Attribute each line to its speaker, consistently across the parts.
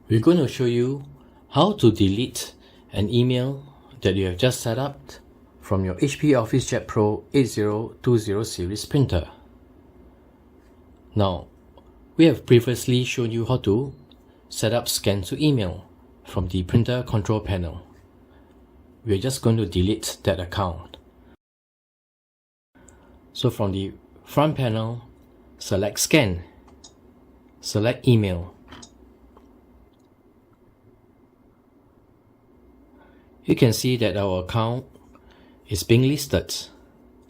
Speaker 1: We're going to show you how to delete an email that you have just set up from your HP Officejet Pro 8020 series printer. Now, we have previously shown you how to set up scan to email from the printer control panel. We're just going to delete that account. So from the front panel, select scan, select email. You can see that our account is being listed.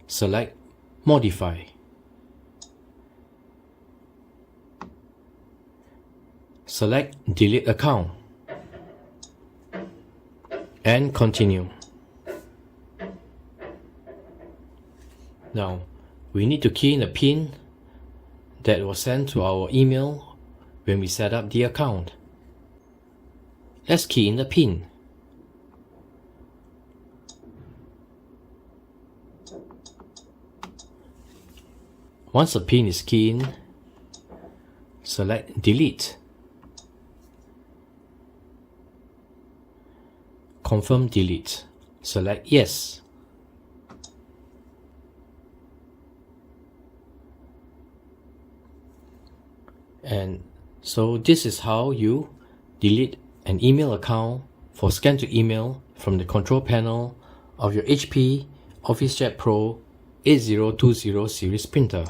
Speaker 1: Select modify. Select delete account and continue. Now we need to key in the PIN that was sent to our email when we set up the account. Let's key in the PIN. Once the PIN is keyed in, select delete. Confirm delete. Select yes. And so this is how you delete an email account for scan to email from the control panel of your HP Officejet Pro 8020 series printer.